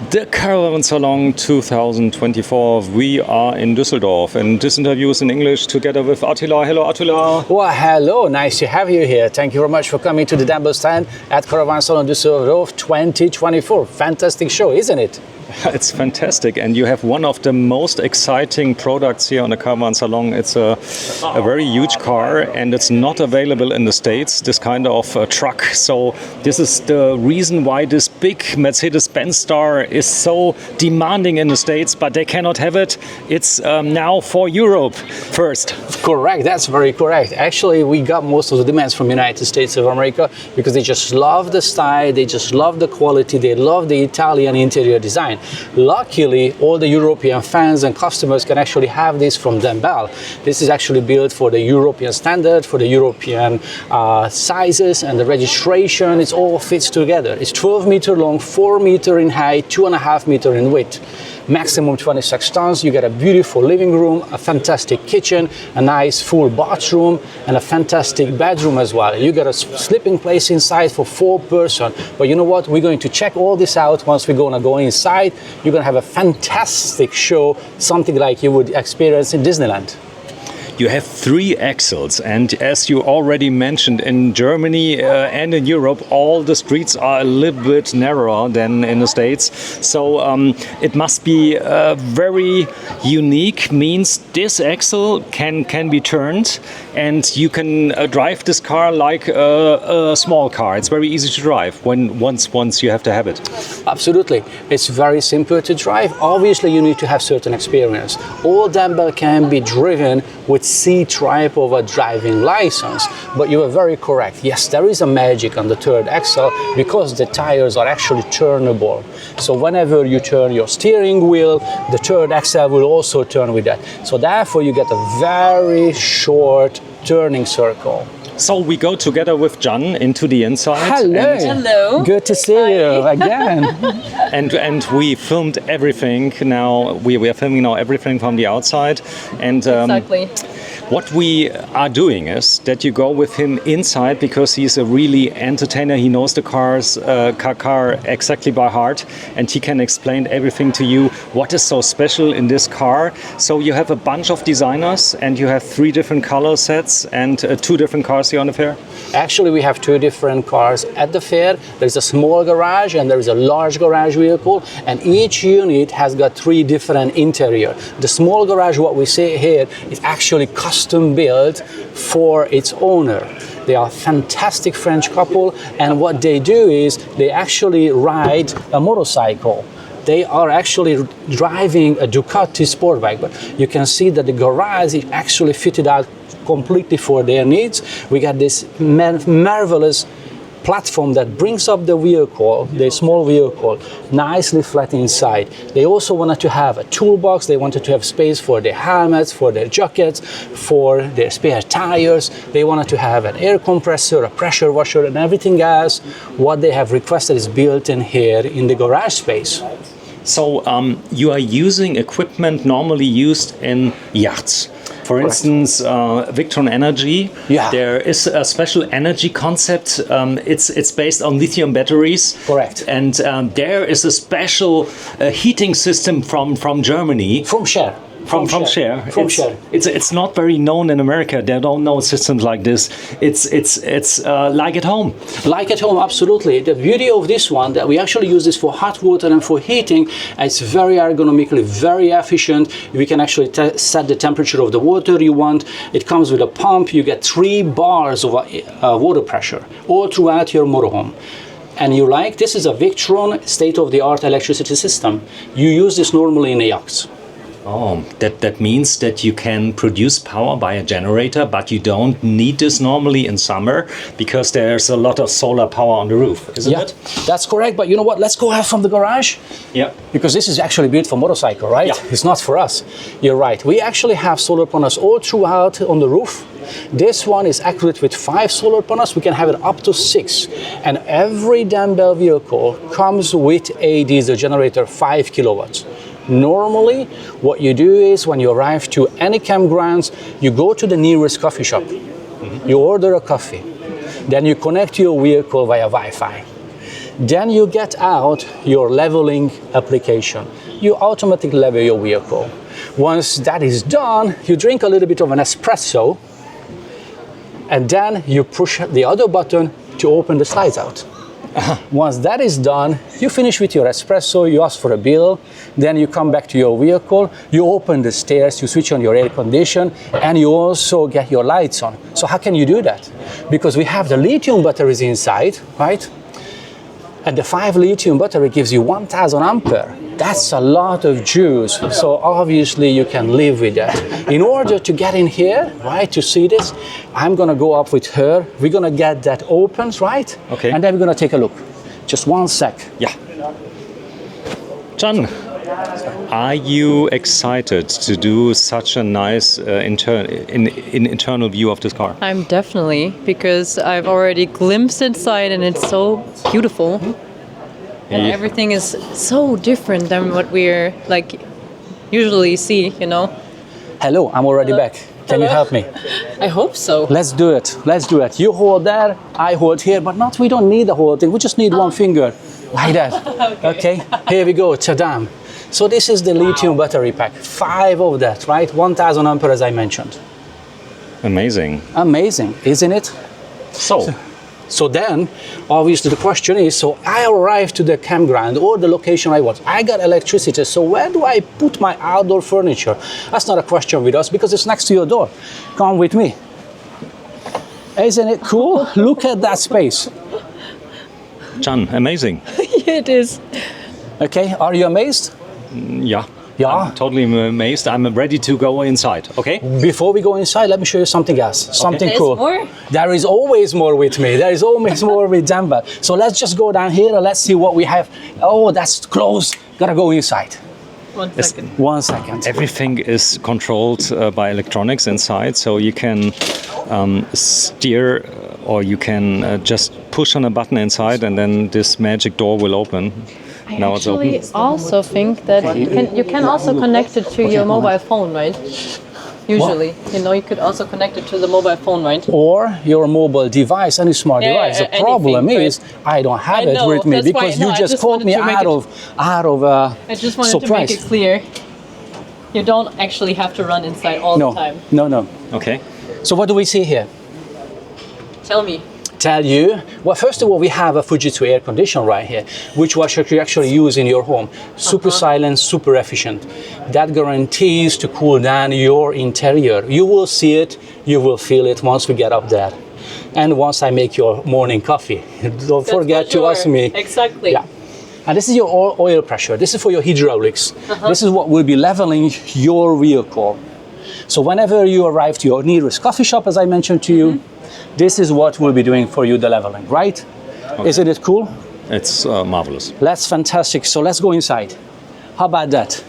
The Caravan Salon 2024. We are in Düsseldorf, and this interview is in English together with Attila. Hello, Attila. Well, hello. Nice to have you here. Thank you very much for coming to the Dembell stand at Caravan Salon Düsseldorf 2024. Fantastic show, isn't it? It's fantastic, and you have one of the most exciting products here on the Caravan Salon. It's a very huge car, and it's not available in the States, this kind of truck. So this is the reason why this big Mercedes-Benz star is so demanding in the States, but they cannot have it. It's now for Europe first. Correct, that's very correct. Actually, we got most of the demands from United States of America because they just love the style, they just love the quality, they love the Italian interior design. Luckily, all the European fans and customers can actually have this from Dembell. This is actually built for the European standard, for the European sizes, and the registration, it all fits together. It's 12 meter long, 4 meter in height, 2.5 meter in width. Maximum 26 tons. You get a beautiful living room, a fantastic kitchen, a nice full bathroom, and a fantastic bedroom as well. You get a sleeping place inside for 4 persons. But you know what? We're going to check all this out once we're gonna go inside. You're gonna have a fantastic show, something like you would experience in Disneyland. You have 3 axles, and as you already mentioned, in Germany and in Europe, all the streets are a little bit narrower than in the States. So it must be very unique, means this axle can be turned, and you can drive this car like a small car. It's very easy to drive once you have to have it. Absolutely. It's very simple to drive. Obviously, you need to have certain experience. All Dembell can be driven with C-type of a driving license, but you are very correct. Yes, there is a magic on the third axle because the tires are actually turnable. So whenever you turn your steering wheel, the third axle will also turn with that. So therefore you get a very short turning circle. So we go together with Jan into the inside. Hello. Hello. Good to see you again. And we filmed everything now. We are filming now everything from the outside. And Exactly. what we are doing is that you go with him inside because he's a really entertainer. He knows the car exactly by heart, and he can explain everything to you. What is so special in this car? So you have a bunch of designers, and you have 3 different color sets and 2 different cars here on the fair. Actually, we have 2 different cars at the fair. There's a small garage and there is a large garage vehicle, and each unit has got 3 different interior. The small garage, what we see here, is actually custom built for its owner. They are a fantastic French couple, and what they do is they actually ride a motorcycle. They are actually driving a Ducati sport bike, but you can see that the garage is actually fitted out completely for their needs. We got this marvelous platform that brings up the vehicle, the small vehicle, nicely flat inside. They also wanted to have a toolbox. They wanted to have space for their helmets, for their jackets, for their spare tires. They wanted to have an air compressor, a pressure washer, and everything else. What they have requested is built in here in the garage space. So you are using equipment normally used in yachts. For Correct. instance, Victron Energy. Yeah. There is a special energy concept. It's based on lithium batteries. Correct. And there is a special heating system from Germany. From Share. From Share. From Share. It's not very known in America. They don't know systems like this. It's like at home. Like at home, absolutely. The beauty of this one, that we actually use this for hot water and for heating. It's very ergonomically, very efficient. We can actually set the temperature of the water you want. It comes with a pump. You get 3 bars of water pressure all throughout your motorhome. And this is a Victron state-of-the-art electricity system. You use this normally in a yacht. Oh, that means that you can produce power by a generator, but you don't need this normally in summer because there's a lot of solar power on the roof, isn't it? That's correct. But you know what? Let's go out from the garage. Yeah. Because this is actually built for motorcycle, right? Yeah. It's not for us. You're right. We actually have solar panels all throughout on the roof. This one is equipped with 5 solar panels. We can have it up to 6. And every Dembell vehicle comes with a diesel generator, 5 kilowatts. Normally, what you do is when you arrive to any campgrounds, you go to the nearest coffee shop. You order a coffee. Then you connect your vehicle via Wi-Fi. Then you get out your leveling application. You automatically level your vehicle. Once that is done, you drink a little bit of an espresso, and then you push the other button to open the slides out. Once that is done, you finish with your espresso, you ask for a bill, then you come back to your vehicle, you open the stairs, you switch on your air condition, and you also get your lights on. So how can you do that? Because we have the lithium batteries inside, right? And the 5 lithium battery gives you 1000 ampere. That's a lot of juice. So obviously you can live with that. In order to get in here, right, to see this, I'm gonna go up with her. We're gonna get that open, right? Okay. And then we're gonna take a look. Just 1 sec. Yeah. Can, are you excited to do such a nice internal view of this car? I'm definitely, because I've already glimpsed inside and it's so beautiful. And Yeah. everything is so different than what we're like usually see, you know. Hello, I'm already back. Can you help me? I hope so. Let's do it. Let's do it. You hold there, I hold here, but we don't need the whole thing. We just need one finger, like that. Okay. Here we go, tadam. So this is the lithium battery pack. 5 of that, right? 1000 ampere, as I mentioned. Amazing. Amazing, isn't it? So then, obviously the question is, so I arrived to the campground or the location I want. I got electricity, so where do I put my outdoor furniture? That's not a question with us because it's next to your door. Come with me. Isn't it cool? Look at that space. Can, amazing. It is. Okay, are you amazed? Yeah. Yeah. I'm totally amazed. I'm ready to go inside. Okay. Before we go inside, let me show you something else. Something There's cool. more? There is always more with me. There is always more with Dembell. So let's just go down here and let's see what we have. Oh, that's close. Gotta go inside. 1 second. 1 second. Everything is controlled by electronics inside, so you can steer or you can just push on a button inside and then this magic door will open. I Now it's open. actually also think that you can also connect it to your mobile phone, right? Usually, you know, you could also connect it to the mobile phone, right? Or your mobile device, any smart Yeah, device. The anything, problem right? is I don't have I it know, with me that's why- because no, you I just just caught wanted me to make out of I just wanted to surprise. make it clear. You don't actually have to run inside all No, the time. no. Okay. So what do we see here? Tell me. Tell you. Well, first of all, we have a Fujitsu air conditioner right here, which was actually use in your home. Super silent, super efficient. That guarantees to cool down your interior. You will see it, you will feel it once we get up there. And once I make your morning coffee. Don't forget for to ask sure. me. Exactly. Yeah. And this is your oil pressure. This is for your hydraulics. This is what will be leveling your vehicle. So whenever you arrive to your nearest coffee shop, as I mentioned to you, this is what we'll be doing for you, the leveling, right? Okay. Isn't it cool? It's marvelous. That's fantastic. So let's go inside. How about that?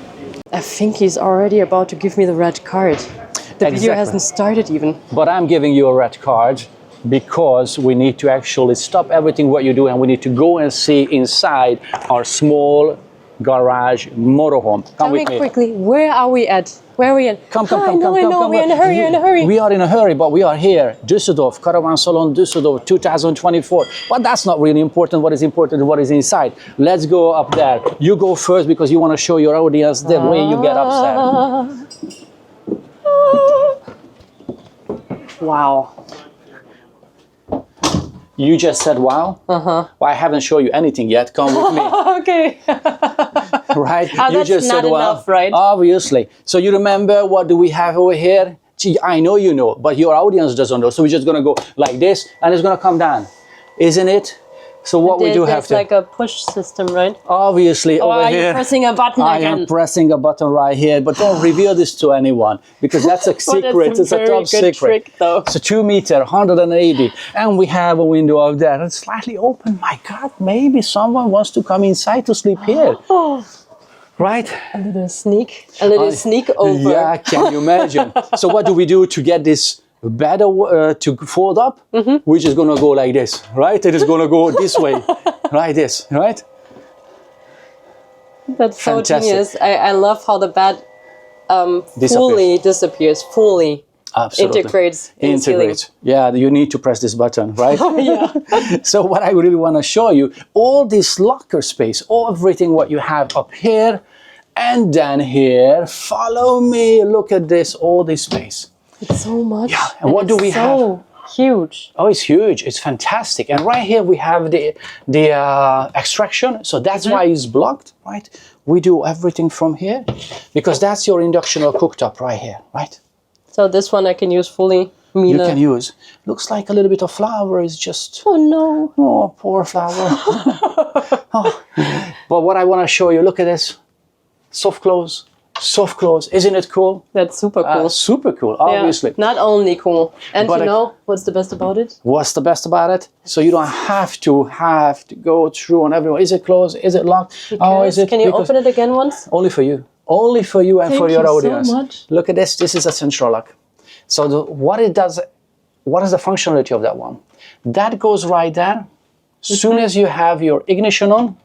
I think he's already about to give me the red card. The video Exactly. hasn't started even. But I'm giving you a red card because we need to actually stop everything what you do and we need to go and see inside our small garage motorhome. Come Tell me with me. quickly, where are we at? Where are we at? Come. I know, we're in a hurry, in a hurry. We are in a hurry, but we are here. Düsseldorf, Caravan Salon Düsseldorf 2024. But that's not really important. What is important is what is inside. Let's go up there. You go first because you want to show your audience the way you get upstairs. Wow. You just said wow? Well, I haven't shown you anything yet. Come with me. Okay. Right? You that's just not said wow. enough, right? Obviously. So you remember what do we have over here? Gee, I know you know, but your audience doesn't know. So we're just gonna go like this and it's gonna come down. Isn't it? So what we do have There's to... like a push system, right? Obviously over Are here... you pressing a button I again? am pressing a button right here, but don't reveal this to anyone because that's a secret. It's a very top good secret. trick, though. It's a 2 meter, 180, and we have a window out there. It's slightly open. My God, maybe someone wants to come inside to sleep here. Right? A little sneak over. Yeah, can you imagine? So what do we do to get this bed to fold up? We're just gonna go like this, right? It is gonna go this way, like this, right? That's so Fantastic. genius. I love how the bed Disappears. fully disappears, fully. Absolutely. integrates in the ceiling. Yeah, you need to press this button, right? Yeah. So what I really want to show you, all this locker space, everything what you have up here and down here, follow me, look at this, all this space. It's so much. Yeah, and what do we have? So huge. Oh, it's huge, it's fantastic. And right here we have the extraction, so that's why it's blocked, right? We do everything from here, because that's your induction or cooktop right here, right? So this one I can use fully. You can use. Looks like a little bit of flour is just... Oh no. Oh, poor flour. Oh. But what I want to show you, look at this. Soft close. Soft close. Isn't it cool? That's super cool. Super cool, obviously. Yeah, not only cool. And But you know what's the best about it? What's the best about it? So you don't have to go through on everyone. Is it closed? Is it locked? Oh, is it? Can you open it again once? Only for you. Only for you and for your audience. So much. Look at this. This is a central lock. So what it does, what is the functionality of that one? That goes right there. Soon as you have your ignition on,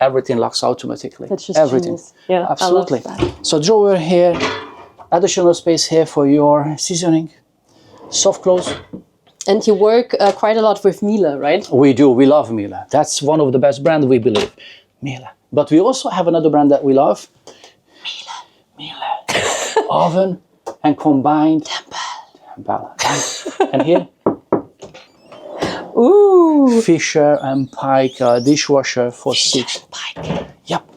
everything locks automatically. That's just everything. genius. Yeah, Absolutely. I love that. So drawer here, additional space here for your seasoning. Soft close. And you work quite a lot with Miele, right? We do. We love Miele. That's one of the best brands, we believe. Miele. But we also have another brand that we love. Miele. Oven and combined. Dembell. And here, Ooh. Fisher and Paykel dishwasher for 6. Yep.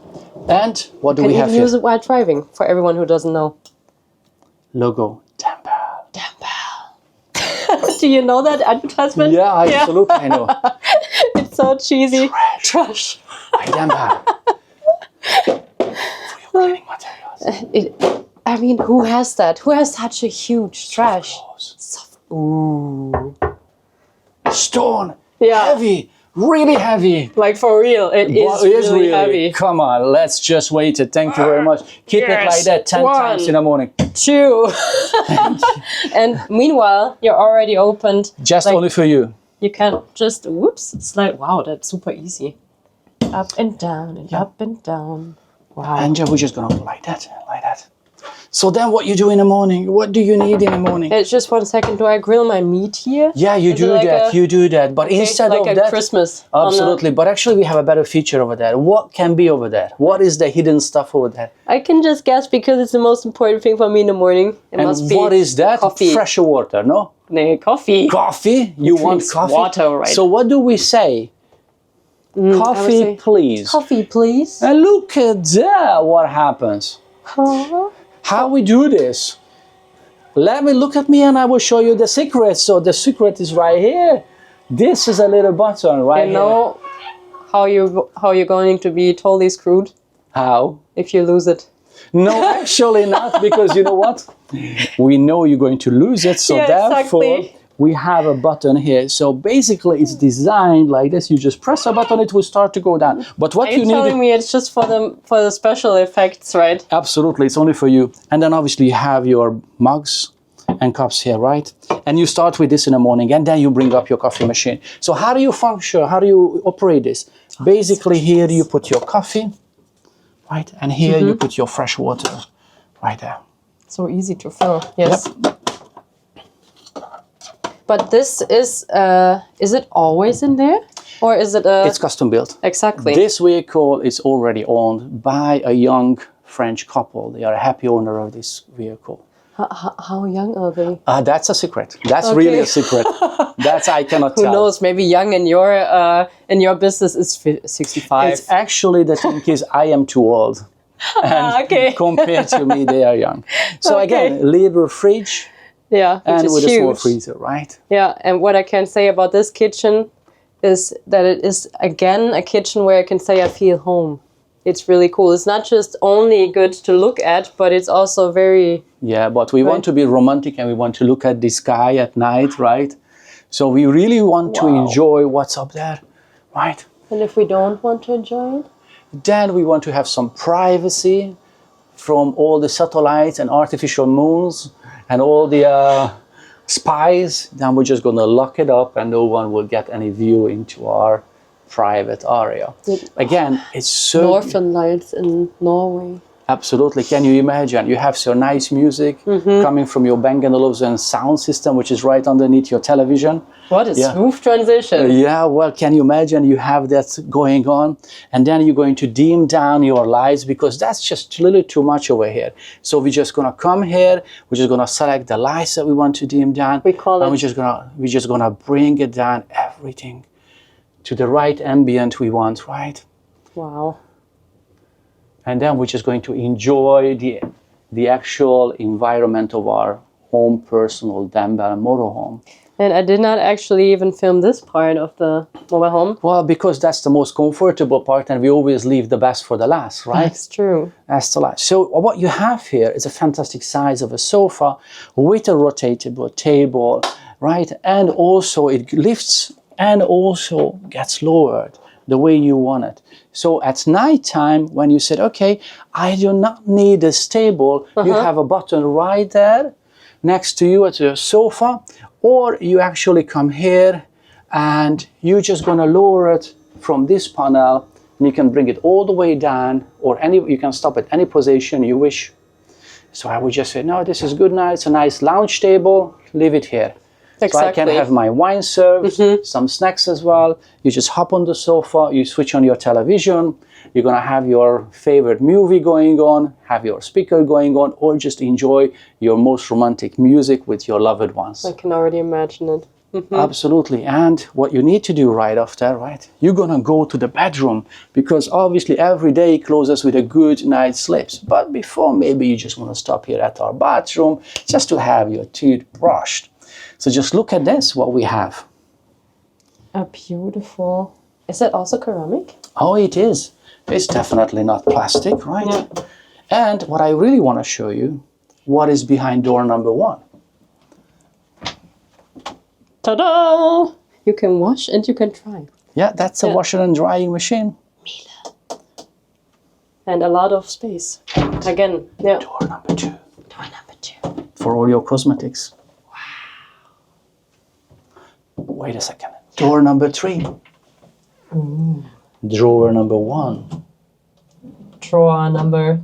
And what do Can we you have here? use it while driving, for everyone who doesn't know? Logo Dembell. Do you know that advertisement? Yeah, absolutely. I know. It's so cheesy. Trash. By Dembell. For your cleaning materials. I mean, who has that? Who has such a huge trash? Ooh. Stone. Yeah. Heavy. Really heavy. Like for real, it is really heavy. Come on, let's just wait it. Thank you very much. Keep it like that 10 times in the morning. 2. And meanwhile, you're already opened. Just like, only for you. You can just, whoops, it's like, wow, that's super easy. Up and down and up and down. Wow. And we're just gonna go like that, like that. So then what you do in the morning? What do you need in the morning? It's just 1 second. Do I grill my meat here? Yeah, you do like that. You do that. But instead like of a that, Christmas. absolutely. But actually, we have a better feature over there. What can be over there? What is the hidden stuff over there? I can just guess because it's the most important thing for me in the morning. It And must be what is that? coffee. Fresh water, no? No, coffee. Coffee? You want It's coffee? water, right? So what do we say? I would Coffee, say, please. Coffee, please. And look at that. What happens? How we do this? Let me look at me and I will show you the secret. So the secret is right here. This is a little button right You know how you're going to be totally screwed here. How? if you lose it. No, actually not, because you know what? We know you're going to lose it, so Yeah, therefore exactly. we have a button here. So basically it's designed like this. You just press a button, it will start to go down. But what Are you you telling need... me it's just for the special effects, right? Absolutely, it's only for you. And then obviously you have your mugs and cups here, right? And you start with this in the morning, and then you bring up your coffee machine. So how do you function? How do you operate this? Basically here you put your coffee, right? And here you put your fresh water right there. So easy to fill, yes. Yep. But this is it always in there? Or is it It's custom built. Exactly. This vehicle is already owned by a young French couple. They are a happy owner of this vehicle. How young are they? That's a secret. That's really a secret. That's I cannot Who tell. knows? Maybe young in your business is 65. It's actually the thing is I am too old. And okay. compared to me, they are young. So again, little fridge Yeah, which and is with a small huge. freezer, right? Yeah, and what I can say about this kitchen is that it is again a kitchen where I can say I feel home. It's really cool. It's not just only good to look at, but it's also very... Yeah, but we want to be romantic and we want to look at the sky at night, right? So we really want to enjoy what's up there, right? And if we don't want to enjoy it? Then we want to have some privacy from all the satellites and artificial moons and all the spies. Then we're just going to lock it up and no one will get any view into our private area. Again, it's so... Northern Lights in Norway. Absolutely. Can you imagine? You have some nice music coming from your Bang & Olufsen sound system, which is right underneath your television. What a smooth transition. Yeah, well, can you imagine you have that going on? And then you're going to dim down your lights because that's just a little too much over here. So we're just going to come here. We're just going to select the lights that we want to dim down. We call it... We're just gonna bring it down, everything to the right ambient we want, right? Wow. And then we're just going to enjoy the actual environment of our home personal Dembell motorhome. And I did not actually even film this part of the mobile home. Well, because that's the most comfortable part and we always leave the best for the last, right? That's true. That's the last. So what you have here is a fantastic size of a sofa with a rotatable table, right? And also it lifts and also gets lowered the way you want it. So at night time, when you said, okay, I do not need a table, you have a button right there next to you at your sofa, or you actually come here and you're just gonna lower it from this panel and you can bring it all the way down, or you can stop at any position you wish. So I would just say, no, this is good now, it's a nice lounge table, leave it here. Exactly. So I can have my wine served, some snacks as well. You just hop on the sofa, you switch on your television, you're gonna have your favorite movie going on, have your speaker going on, or just enjoy your most romantic music with your loved ones. I can already imagine it. Absolutely. And what you need to do right after, right? You're gonna go to the bedroom because obviously every day closes with a good night's sleep. But before, maybe you just wanna stop here at our bathroom just to have your teeth brushed. So just look at this, what we have. A beautiful... Is that also ceramic? Oh, it is. It's definitely not plastic, right? Yeah. And what I really want to show you, what is behind door number 1. Ta-da! You can wash and you can dry. Yeah, that's a washer and drying machine. And a lot of space. Again, Door number 2. Door number 2. For all your cosmetics. Wait a second. Door number 3. Drawer number 1. Drawer number.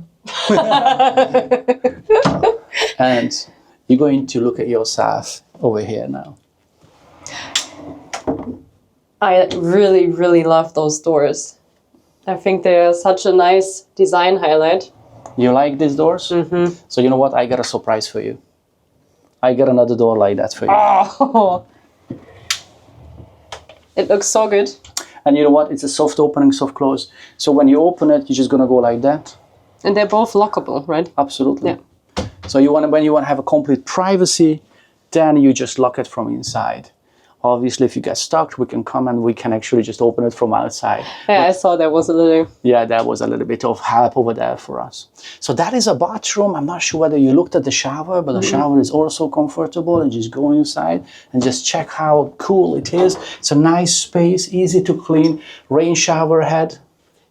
And you're going to look at yourself over here now. I really, really love those doors. I think they're such a nice design highlight. You like these doors? So you know what? I got a surprise for you. I got another door like that for you. Oh! It looks so good. And you know what? It's a soft opening, soft close. So when you open it, you're just gonna go like that. And they're both lockable, right? Absolutely. Yeah. So when you want to have a complete privacy, then you just lock it from inside. Obviously, if you get stuck, we can come and we can actually just open it from outside. Yeah, I saw there was a little... Yeah, that was a little bit of help over there for us. So that is a bathroom. I'm not sure whether you looked at the shower, but the shower is also comfortable, and just go inside and just check how cool it is. It's a nice space, easy to clean, rain shower head.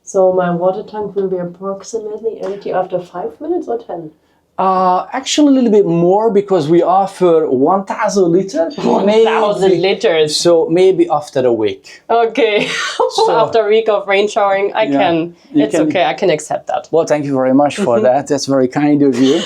So my water tank will be approximately empty after 5 minutes or 10? Actually, a little bit more because we offer 1,000 liters. 1,000 liters. So maybe after a week. Okay. So, after a week of rain showering, I can. It's okay. I can accept that. Well, thank you very much for that. That's very kind of you.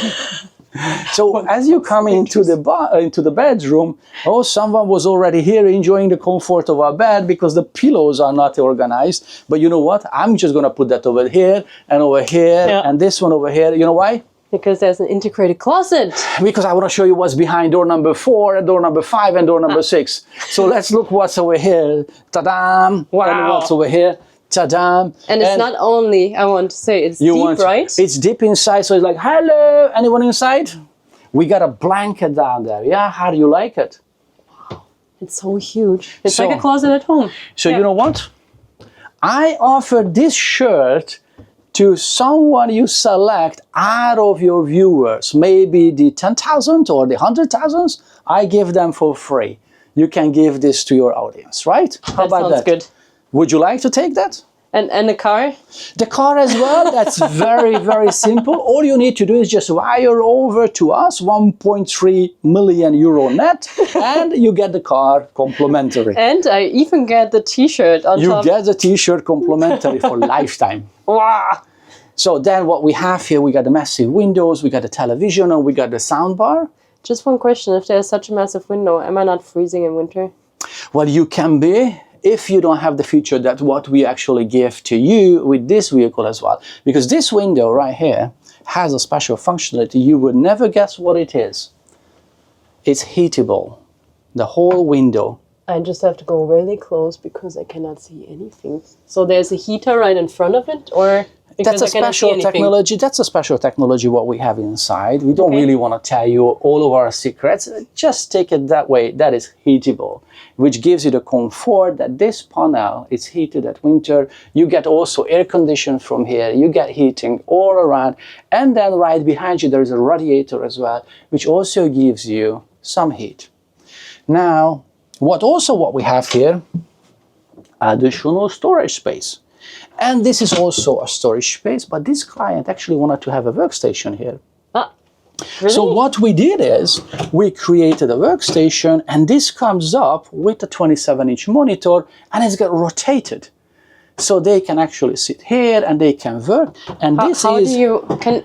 So as you come into the bedroom, someone was already here enjoying the comfort of our bed because the pillows are not organized. But you know what? I'm just going to put that over here and over here and this one over here. You know why? Because there's an integrated closet. Because I want to show you what's behind door number 4 and door number 5 and door number 6. So let's look what's over here. Ta-da! Wow. And what's over here. Ta-da! And it's not only, I want to say, it's deep, right? It's deep inside, so it's like, hello, anyone inside? We got a blanket down there. Yeah, how do you like it? Wow, it's so huge. It's like a closet at home. So you know what? I offer this shirt to someone you select out of your viewers, maybe the 10,000 or the 100,000, I give them for free. You can give this to your audience, right? How about that? Sounds good. Would you like to take that? And the car? The car as well, that's very, very simple. All you need to do is just wire over to us 1.3 million euro net, and you get the car complimentary. And I even get the t-shirt on top. You get the t-shirt complimentary for lifetime. Wow! So then what we have here, we got the massive windows, we got the television, and we got the sound bar. Just one question, if there's such a massive window, am I not freezing in winter? Well, you can be if you don't have the feature that what we actually give to you with this vehicle as well. Because this window right here has a special functionality. You would never guess what it is. It's heatable, the whole window. I just have to go really close because I cannot see anything. So there's a heater right in front of it, or That's a special technology. That's a special technology what we have inside. We don't really want to tell you all of our secrets. Just take it that way. That is heatable, which gives you the comfort that this panel is heated at winter. You get also air conditioning from here. You get heating all around. And then right behind you, there is a radiator as well, which also gives you some heat. Now, what we have here, additional storage space. And this is also a storage space, but this client actually wanted to have a workstation here. Really? So what we did is we created a workstation, and this comes up with a 27-inch monitor, and it's got rotated. So they can actually sit here and they can work. And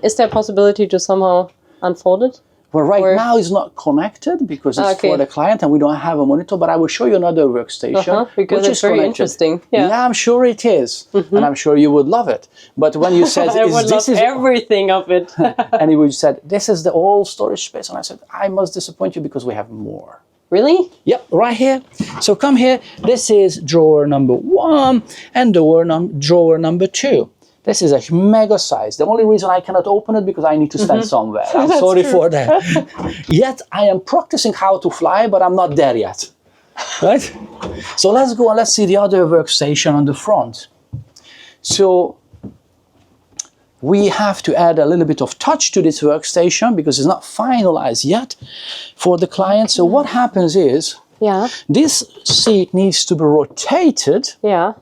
is there a possibility to somehow unfold it? Well, right now it's not connected because it's for the client and we don't have a monitor, but I will show you another workstation. Because which it's is very connected. interesting. Yeah, I'm sure it is. And I'm sure you would love it. But when you said, I would love everything of it. and you said, this is the old storage space. And I said, I must disappoint you because we have more. Really? Yep, right here. So come here. This is drawer number 1 and drawer number 2. This is a mega size. The only reason I cannot open it because I need to stand somewhere. I'm sorry for that. Yet I am practicing how to fly, but I'm not there yet. Right? So let's go and let's see the other workstation on the front. So we have to add a little bit of touch to this workstation because it's not finalized yet for the client. So what happens is this seat needs to be rotated. Yeah.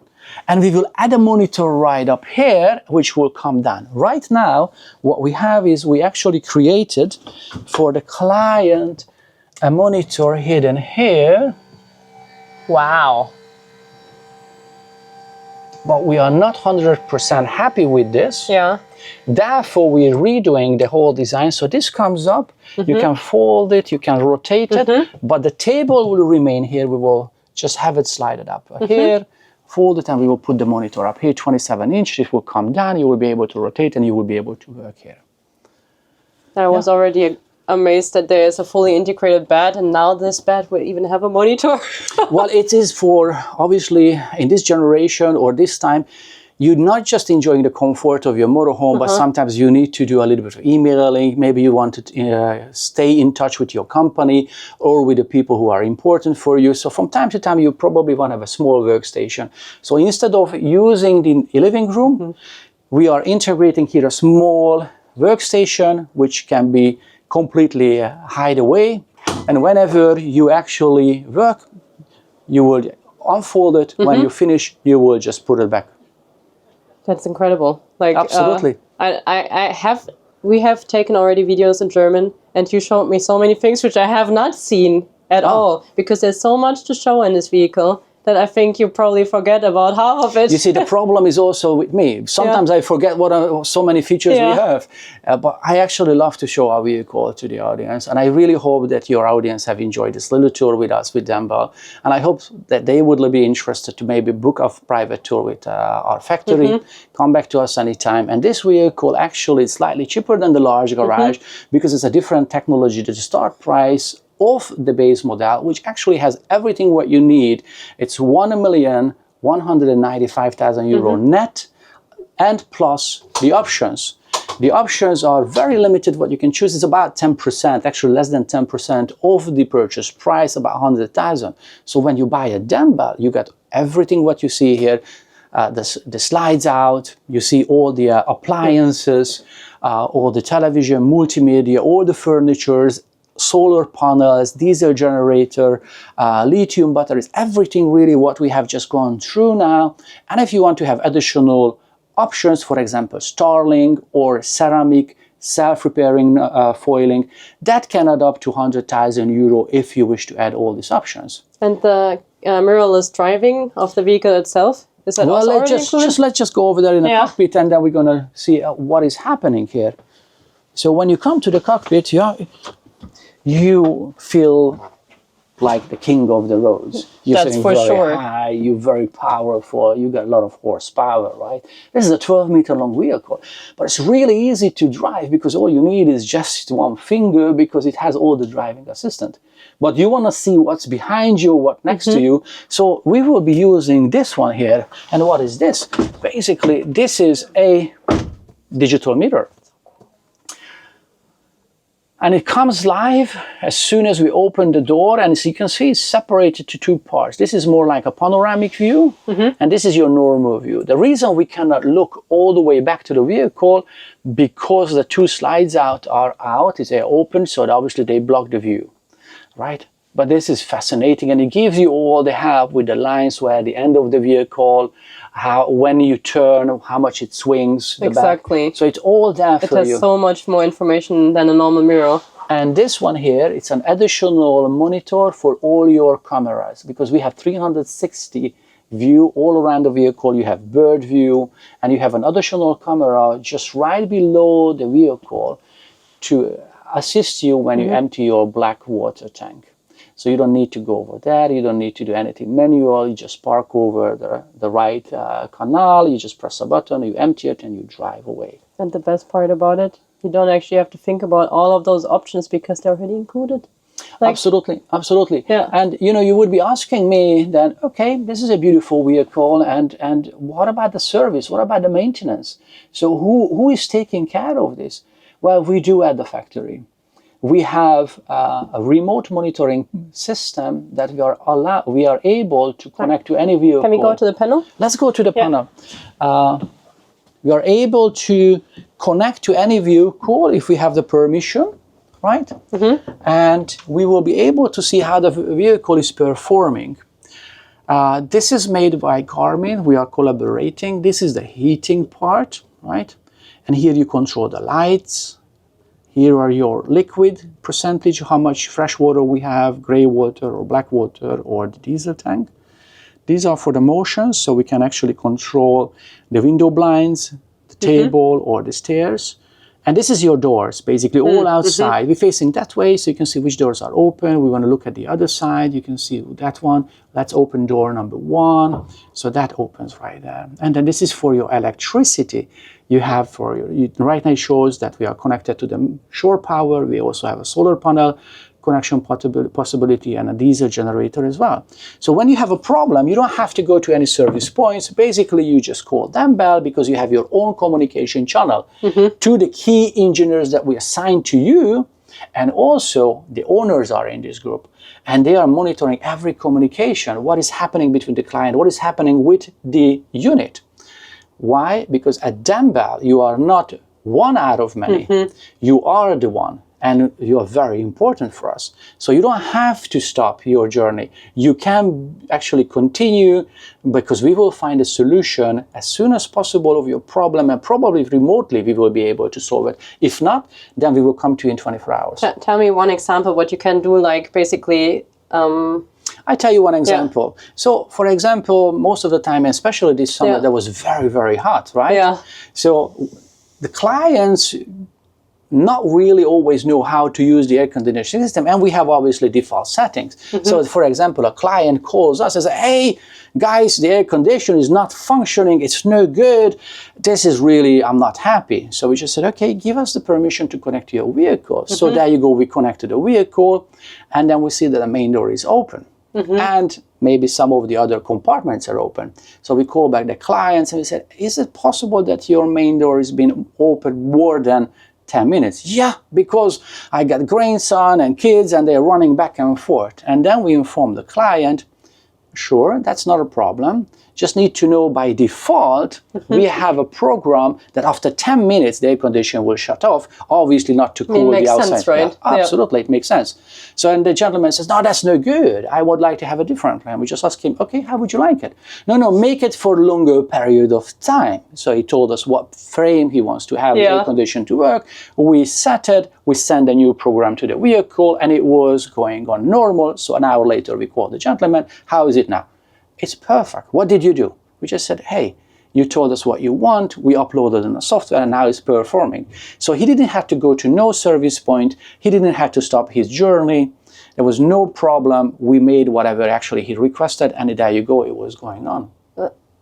And we will add a monitor right up here, which will come down. Right now, what we have is we actually created for the client a monitor hidden here. Wow. But we are not 100% happy with this. Yeah. Therefore, we're redoing the whole design. So this comes up, you can fold it, you can rotate it, but the table will remain here. We will just have it slided up here. Fold it and we will put the monitor up here, 27 inch. It will come down, you will be able to rotate and you will be able to work here. I was already amazed that there is a fully integrated bed and now this bed will even have a monitor. Well, it is for, obviously, in this generation or this time, you're not just enjoying the comfort of your motorhome, but sometimes you need to do a little bit of emailing. Maybe you want to stay in touch with your company or with the people who are important for you. So from time to time, you probably want to have a small workstation. So instead of using the living room, we are integrating here a small workstation, which can be completely hide away. And whenever you actually work, you will unfold it. When you finish, you will just put it back. That's incredible. Like absolutely. We have taken already videos in German and you showed me so many things which I have not seen at all because there's so much to show in this vehicle that I think you probably forget about half of it. You see, the problem is also with me. Sometimes I forget what so many features we have. But I actually love to show our vehicle to the audience. And I really hope that your audience have enjoyed this little tour with us, with Dembell. And I hope that they would be interested to maybe book a private tour with our factory. Come back to us anytime. And this vehicle actually is slightly cheaper than the large garage because it's a different technology. The start price of the base model, which actually has everything what you need. It's €1,195,000 net, and plus the options. The options are very limited what you can choose. It's about 10%, actually less than 10% of the purchase price, about 100,000. So when you buy a Dembell, you get everything what you see here. The slides out, you see all the appliances, all the television, multimedia, all the furnitures, solar panels, diesel generator, lithium batteries, everything really what we have just gone through now. And if you want to have additional options, for example, Starling or ceramic, self-repairing foiling, that can add up to €100,000 if you wish to add all these options. And the mirrorless driving of the vehicle itself? Is that Well, also let's already included? let's just go over there in the Yeah. cockpit, and then we're gonna see what is happening here. So when you come to the cockpit, you feel like the king of the roads. You're That's sitting for very sure. high, you're very powerful, you got a lot of horsepower, right? This is a 12-meter long vehicle, but it's really easy to drive because all you need is just one finger because it has all the driving assistant. But you want to see what's behind you, what's next to you. So we will be using this one here. And what is this? Basically, this is a digital mirror. And it comes live as soon as we open the door, and as you can see, it's separated to two parts. This is more like a panoramic view, and this is your normal view. The reason we cannot look all the way back to the vehicle, because the two slides are out, they're open, so obviously they block the view, right? But this is fascinating, and it gives you all the help with the lines where at the end of the vehicle, how when you turn, how much it swings. Exactly. So it's all there for It you. has so much more information than a normal mirror. And this one here, it's an additional monitor for all your cameras, because we have 360 view all around the vehicle. You have bird view, and you have an additional camera just right below the vehicle to assist you when you empty your black water tank. So you don't need to go over there, you don't need to do anything manual, you just park over the right canal, you just press a button, you empty it, and you drive away. And the best part about it, you don't actually have to think about all of those options because they're already included. Absolutely, absolutely. Yeah. And you would be asking me then, okay, this is a beautiful vehicle, and what about the service? What about the maintenance? So who is taking care of this? Well, we do at the factory. We have a remote monitoring system that we are able to connect to any vehicle. Can we go to the panel? Let's go to the panel. We are able to connect to any vehicle if we have the permission, right? And we will be able to see how the vehicle is performing. This is made by Garmin. We are collaborating. This is the heating part, right? And here you control the lights. Here are your liquid percentage, how much fresh water we have, gray water or black water or the diesel tank. These are for the motions, so we can actually control the window blinds, the table or the stairs. And this is your doors, basically all outside. We're facing that way, so you can see which doors are open. We want to look at the other side. You can see that one. Let's open door number 1. So that opens right there. And then this is for your electricity. You have for your, right now it shows that we are connected to the shore power. We also have a solar panel connection possibility and a diesel generator as well. So when you have a problem, you don't have to go to any service points. Basically, you just call Dembell because you have your own communication channel to the key engineers that we assign to you. And also the owners are in this group, and they are monitoring every communication, what is happening between the client, what is happening with the unit. Why? Because at Dembell, you are not one out of many. You are the one, and you are very important for us. So you don't have to stop your journey. You can actually continue, because we will find a solution as soon as possible of your problem, and probably remotely we will be able to solve it. If not, then we will come to you in 24 hours. Tell me one example what you can do, like basically... I tell you one example. So, for example, most of the time, especially this summer, that was very, very hot, right? Yeah. So the clients not really always know how to use the air conditioning system, and we have obviously default settings. So, for example, a client calls us and says, hey, guys, the air conditioner is not functioning, it's no good, this is really, I'm not happy. So we just said, okay, give us the permission to connect to your vehicle. So there you go, we connect to the vehicle, and then we see that the main door is open. And maybe some of the other compartments are open. So we call back the clients and we said, is it possible that your main door has been open more than 10 minutes? Yeah, because I got grandson and kids and they're running back and forth. And then we inform the client, sure, that's not a problem. Just need to know by default, we have a program that after 10 minutes, the air conditioner will shut off, obviously not to cool the outside. Makes sense, right? Yeah, absolutely, it makes sense. So, and the gentleman says, no, that's no good. I would like to have a different plan. We just ask him, okay, how would you like it? No, make it for a longer period of time. So he told us what frame he wants to have the air conditioner to work. We set it, we send a new program to the vehicle, and it was going on normal. So an hour later, we called the gentleman, how is it now? It's perfect. What did you do? We just said, hey, you told us what you want, we uploaded in the software, and now it's performing. So he didn't have to go to no service point, he didn't have to stop his journey, there was no problem, we made whatever actually he requested, and there you go, it was going on.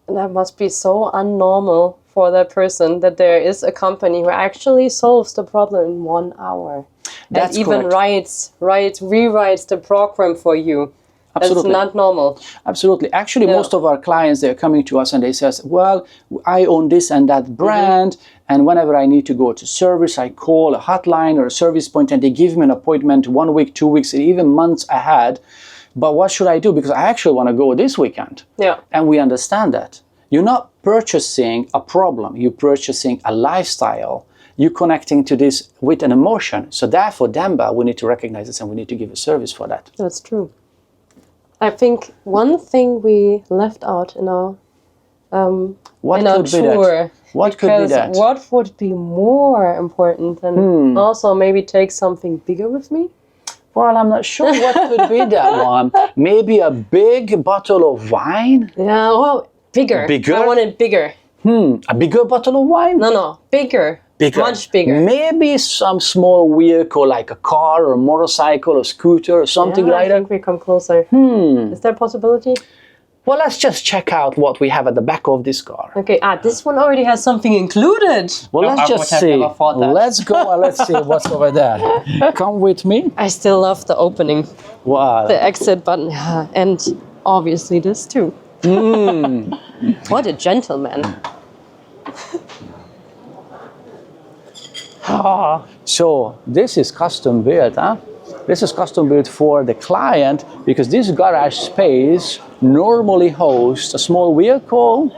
That must be so unnormal for that person, that there is a company who actually solves the problem in 1 hour. That's and even rewrites the program for you. Absolutely. That's not normal. Absolutely. Actually, most of our clients, they're coming to us and they say, well, I own this and that brand, and whenever I need to go to service, I call a hotline or a service point, and they give me an appointment 1 week, 2 weeks, even months ahead. But what should I do? Because I actually want to go this weekend. Yeah. And we understand that. You're not purchasing a problem. You're purchasing a lifestyle. You're connecting to this with an emotion. So therefore, Dembell, we need to recognize this and we need to give a service for that. That's true. I think one thing we left out in our tour. What could be that? What would be more important, and also maybe take something bigger with me? Well, I'm not sure what could be that one. Maybe a big bottle of wine? Yeah, well, bigger. Bigger? I want it bigger. A bigger bottle of wine? No, bigger. Bigger. Much bigger. Maybe some small vehicle like a car or a motorcycle or scooter or something like I that. think we come closer. Is there a possibility? Well, let's just check out what we have at the back of this car. Okay, this one already has something included. Well, let's just see. Let's go and let's see what's over there. Come with me. I still love the opening, Wow. the exit button, and obviously this too. What a gentleman. So this is custom built, huh? This is custom built for the client because this garage space normally hosts a small vehicle,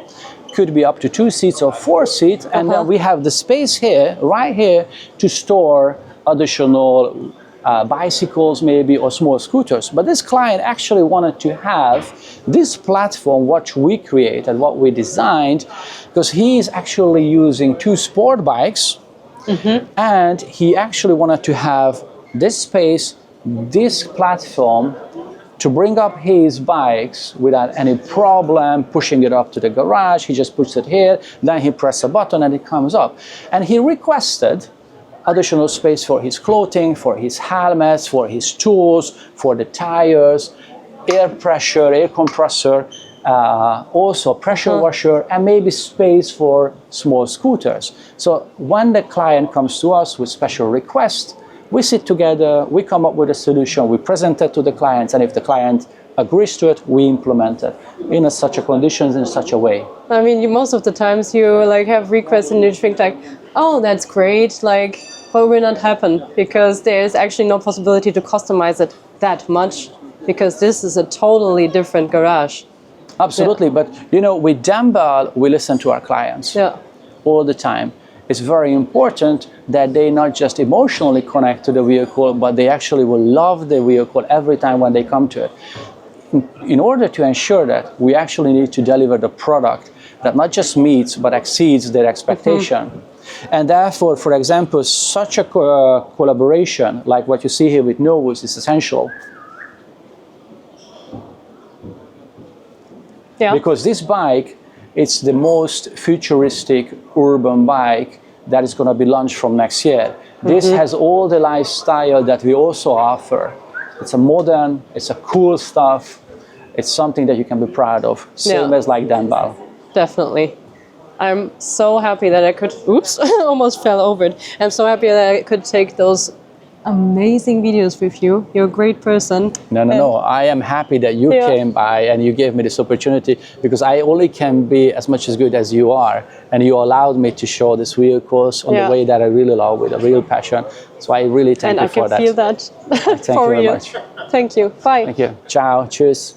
could be up to 2 seats or 4 seats, and then we have the space here, right here, to store additional bicycles maybe or small scooters. But this client actually wanted to have this platform, what we created, what we designed, because he is actually using 2 sport bikes, and he actually wanted to have this space, this platform, to bring up his bikes without any problem pushing it up to the garage. He just puts it here, then he presses a button and it comes up. And he requested additional space for his clothing, for his helmets, for his tools, for the tires, air pressure, air compressor, also pressure washer, and maybe space for small scooters. So when the client comes to us with special requests, we sit together, we come up with a solution, we present it to the clients, and if the client agrees to it, we implement it in such a conditions, in such a way. I mean, most of the times you have requests and you think oh, that's great, but will not happen because there's actually no possibility to customize it that much because this is a totally different garage. Absolutely, but with Dembell, we listen to our clients all the time. It's very important that they not just emotionally connect to the vehicle, but they actually will love the vehicle every time when they come to it. In order to ensure that, we actually need to deliver the product that not just meets, but exceeds their expectation. And therefore, for example, such a collaboration, like what you see here with Novus, is essential. Because this bike, it's the most futuristic urban bike that is going to be launched from next year. This has all the lifestyle that we also offer. It's a modern, it's a cool stuff. It's something that you can be proud of, same as like Dembell. Definitely. I'm so happy that I could, oops, almost fell over it. I'm so happy that I could take those amazing videos with you. You're a great person. No. I am happy that you came by and you gave me this opportunity because I only can be as much as good as you are. And you allowed me to show these vehicles on the way that I really love with a real passion. So I really thank you for that. And I can feel that Thank you very much. Thank you. Bye. Thank you. Ciao. Cheers.